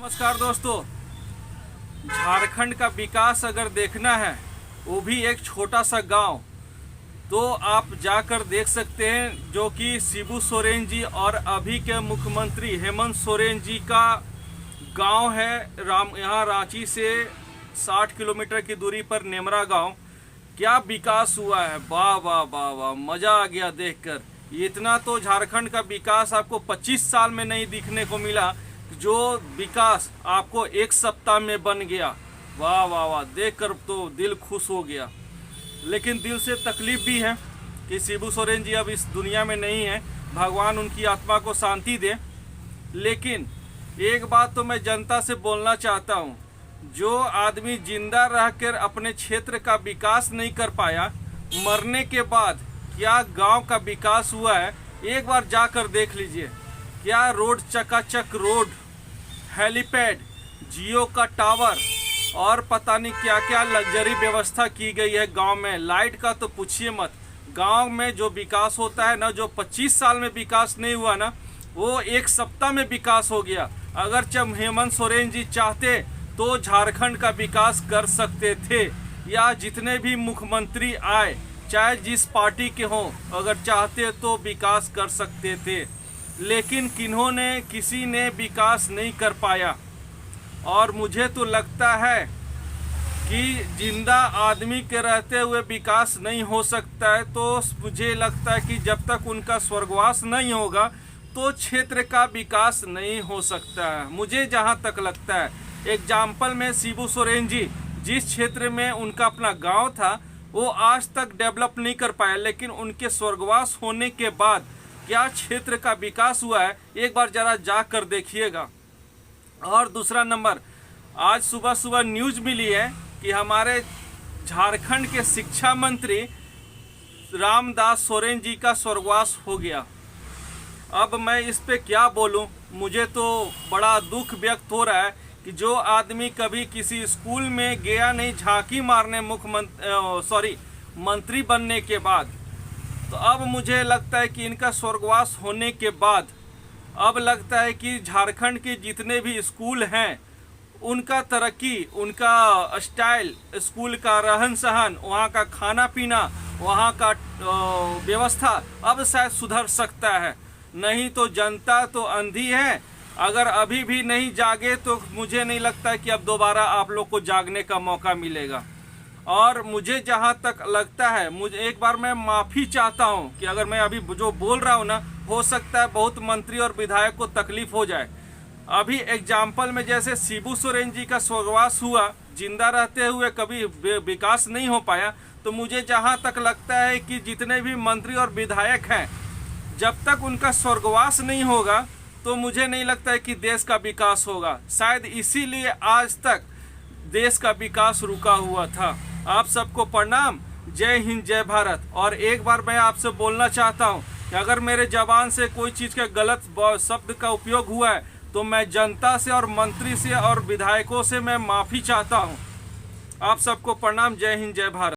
नमस्कार दोस्तों, झारखंड का विकास अगर देखना है, वो भी एक छोटा सा गांव, तो आप जाकर देख सकते हैं जो कि शिबू सोरेन जी और अभी के मुख्यमंत्री हेमंत सोरेन जी का गांव है। यहाँ रांची से 60 किलोमीटर की दूरी पर नेमरा गांव। क्या विकास हुआ है, वाह वाह वाह वाह, मज़ा आ गया देखकर। इतना तो झारखंड का विकास आपको 25 साल में नहीं दिखने को मिला, जो विकास आपको एक सप्ताह में बन गया। वाह वाह वाह, देखकर तो दिल खुश हो गया। लेकिन दिल से तकलीफ भी है कि शिबू सोरेन जी अब इस दुनिया में नहीं है, भगवान उनकी आत्मा को शांति दे। लेकिन एक बात तो मैं जनता से बोलना चाहता हूँ, जो आदमी जिंदा रहकर अपने क्षेत्र का विकास नहीं कर पाया, मरने के बाद क्या गांव का विकास हुआ है, एक बार जाकर देख लीजिए। क्या रोड, चकाचक रोड, हेलीपैड, जियो का टावर और पता नहीं क्या क्या लग्जरी व्यवस्था की गई है गांव में। लाइट का तो पूछिए मत। गांव में जो विकास होता है ना, जो 25 साल में विकास नहीं हुआ ना, वो एक सप्ताह में विकास हो गया। अगर जब हेमंत सोरेन जी चाहते तो झारखंड का विकास कर सकते थे, या जितने भी मुख्यमंत्री आए चाहे जिस पार्टी के हों, अगर चाहते तो विकास कर सकते थे। लेकिन किसी ने विकास नहीं कर पाया। और मुझे तो लगता है कि जिंदा आदमी के रहते हुए विकास नहीं हो सकता है, तो मुझे लगता है कि जब तक उनका स्वर्गवास नहीं होगा तो क्षेत्र का विकास नहीं हो सकता है। मुझे जहां तक लगता है, एग्जाम्पल में शिबू सोरेन जी जिस क्षेत्र में उनका अपना गांव था, वो आज तक डेवलप नहीं कर पाया। लेकिन उनके स्वर्गवास होने के बाद क्या क्षेत्र का विकास हुआ है, एक बार जरा जाकर देखिएगा। और दूसरा नंबर, आज सुबह सुबह न्यूज़ मिली है कि हमारे झारखंड के शिक्षा मंत्री रामदास सोरेन जी का स्वर्गवास हो गया। अब मैं इस पे क्या बोलूं, मुझे तो बड़ा दुख व्यक्त हो रहा है कि जो आदमी कभी किसी स्कूल में गया नहीं झांकी मारने मंत्री बनने के बाद, तो अब मुझे लगता है कि इनका स्वर्गवास होने के बाद अब लगता है कि झारखंड के जितने भी स्कूल हैं, उनका तरक्की, उनका स्टाइल, स्कूल का रहन सहन, वहाँ का खाना पीना, वहाँ का व्यवस्था अब शायद सुधर सकता है। नहीं तो जनता तो अंधी है। अगर अभी भी नहीं जागे तो मुझे नहीं लगता कि अब दोबारा आप लोग को जागने का मौका मिलेगा। और मुझे जहाँ तक लगता है, मुझे एक बार मैं माफ़ी चाहता हूँ कि अगर मैं अभी जो बोल रहा हूँ ना, हो सकता है बहुत मंत्री और विधायक को तकलीफ हो जाए। अभी एग्जाम्पल में जैसे शिबू सोरेन जी का स्वर्गवास हुआ, जिंदा रहते हुए कभी विकास नहीं हो पाया, तो मुझे जहाँ तक लगता है कि जितने भी मंत्री और विधायक हैं, जब तक उनका स्वर्गवास नहीं होगा तो मुझे नहीं लगता है कि देश का विकास होगा। शायद इसीलिए आज तक देश का विकास रुका हुआ था। आप सबको प्रणाम, जय हिंद, जय भारत। और एक बार मैं आपसे बोलना चाहता हूं कि अगर मेरे जबान से कोई चीज़ का गलत शब्द का उपयोग हुआ है तो मैं जनता से और मंत्री से और विधायकों से मैं माफ़ी चाहता हूं। आप सबको प्रणाम, जय हिंद, जय भारत।